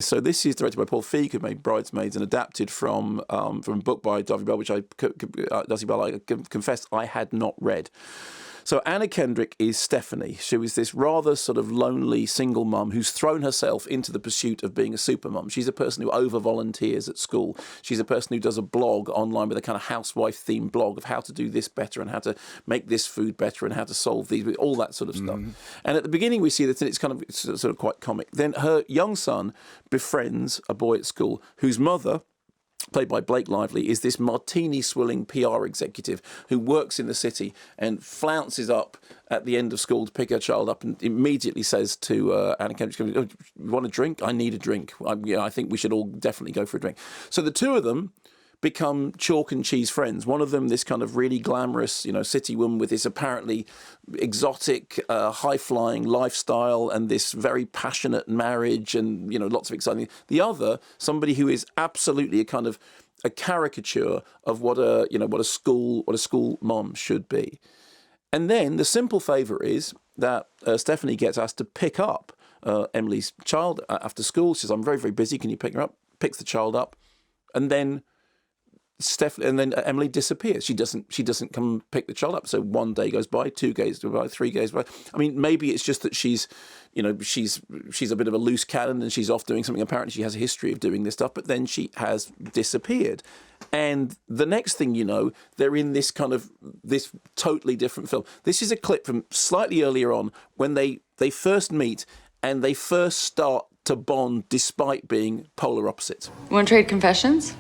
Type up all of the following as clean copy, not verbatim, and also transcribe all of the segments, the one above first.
So this is directed by Paul Feig, who made Bridesmaids, and adapted from a book by Darcy Bell, which Darcy Bell, I confess I had not read. So Anna Kendrick is Stephanie. She was this rather sort of lonely single mum who's thrown herself into the pursuit of being a super mum. She's a person who over volunteers at school. She's a person who does a blog online with a kind of housewife themed blog of how to do this better and how to make this food better and how to solve these, all that sort of stuff. And at the beginning we see that it's sort of quite comic. Then her young son befriends a boy at school whose mother, played by Blake Lively, is this martini-swilling PR executive who works in the city and flounces up at the end of school to pick her child up and immediately says to Anna Kendrick, "Oh, you want a drink? I need a drink. I think we should all definitely go for a drink." So the two of them become chalk and cheese friends. One of them, this kind of really glamorous, city woman with this apparently exotic, high-flying lifestyle and this very passionate marriage and, lots of exciting. The other, somebody who is absolutely a caricature of what a school mom should be. And then the simple favour is that Stephanie gets asked to pick up Emily's child after school. She says, "I'm very, very busy. Can you pick her up?" Picks the child up, and then Emily disappears. She doesn't come pick the child up. So one day goes by, 2 days go by, 3 days by. I mean, maybe it's just that she's a bit of a loose cannon and she's off doing something. Apparently she has a history of doing this stuff, but then she has disappeared. And the next thing you know, they're in this totally different film. This is a clip from slightly earlier on when they first meet and they first start to bond despite being polar opposites. You want to trade confessions?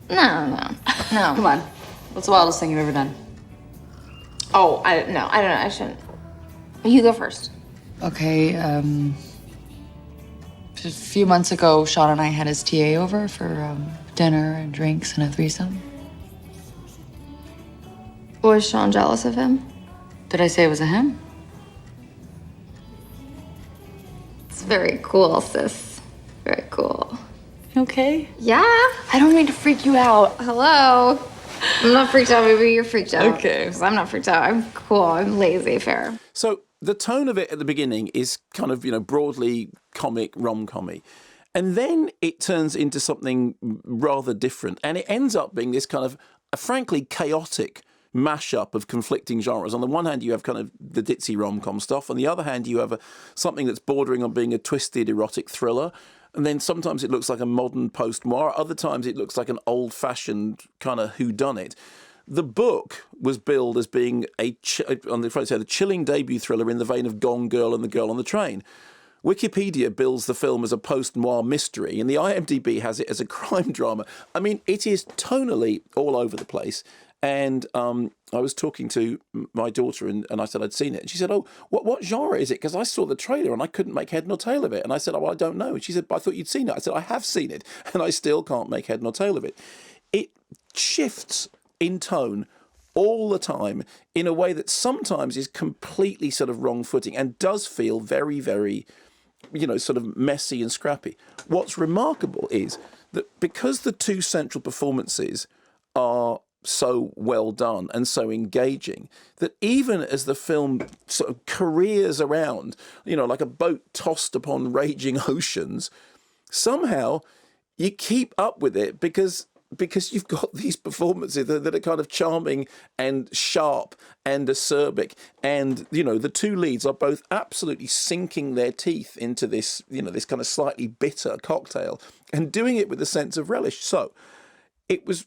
No. Come on. What's the wildest thing you've ever done? Oh, I don't know. I shouldn't. You go first. Okay, a few months ago, Sean and I had his TA over for dinner and drinks and a threesome. Was Sean jealous of him? Did I say it was a him? It's very cool, sis. Very cool. You okay? Yeah. I don't mean to freak you out. Hello. I'm not freaked out. Maybe you're freaked out. Okay. 'Cause I'm not freaked out. I'm cool. I'm lazy fair. So the tone of it at the beginning is kind of, broadly comic, rom-commy. And then it turns into something rather different. And it ends up being this kind of, frankly, chaotic mashup of conflicting genres. On the one hand, you have kind of the ditzy rom-com stuff. On the other hand, you have something that's bordering on being a twisted erotic thriller. And then sometimes it looks like a modern post-noir. Other times it looks like an old-fashioned kind of whodunit. The book was billed as being the chilling debut thriller in the vein of Gone Girl and The Girl on the Train. Wikipedia bills the film as a post-noir mystery, and the IMDb has it as a crime drama. I mean, it is tonally all over the place. And I was talking to my daughter and I said I'd seen it. And she said, "Oh, what genre is it? Because I saw the trailer and I couldn't make head nor tail of it." And I said, "Oh, I don't know." And she said, "But I thought you'd seen it." I said, "I have seen it and I still can't make head nor tail of it." It shifts in tone all the time in a way that sometimes is completely sort of wrong footing and does feel very, very, sort of messy and scrappy. What's remarkable is that because the two central performances are so well done and so engaging, that even as the film sort of careers around, like a boat tossed upon raging oceans, somehow you keep up with it because you've got these performances that are kind of charming and sharp and acerbic, and the two leads are both absolutely sinking their teeth into this this kind of slightly bitter cocktail and doing it with a sense of relish. So it was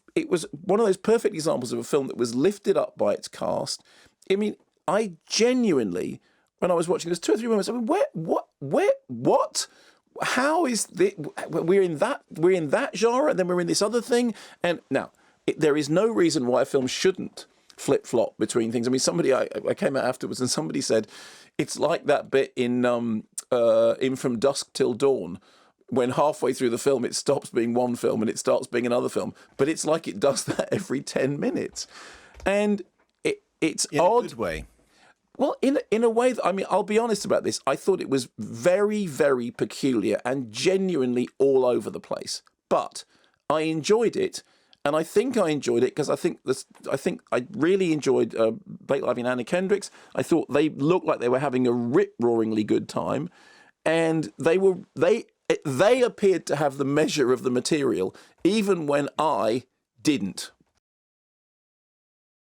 one of those perfect examples of a film that was lifted up by its cast. I mean, I genuinely, when I was watching, there's 2 or 3 moments. I mean, what? How is this? We're in that genre, and then we're in this other thing. And now, there is no reason why a film shouldn't flip-flop between things. I mean, I came out afterwards, and somebody said it's like that bit in From Dusk Till Dawn, when halfway through the film it stops being one film and it starts being another film, but it's like it does that every 10 minutes, and it's in odd. A good way. Well, in a way that, I mean, I'll be honest about this. I thought it was very, very peculiar and genuinely all over the place. But I enjoyed it, and I think I enjoyed it because I think I really enjoyed Blake Lively and Anna Kendricks. I thought they looked like they were having a rip-roaringly good time, and they they appeared to have the measure of the material, even when I didn't.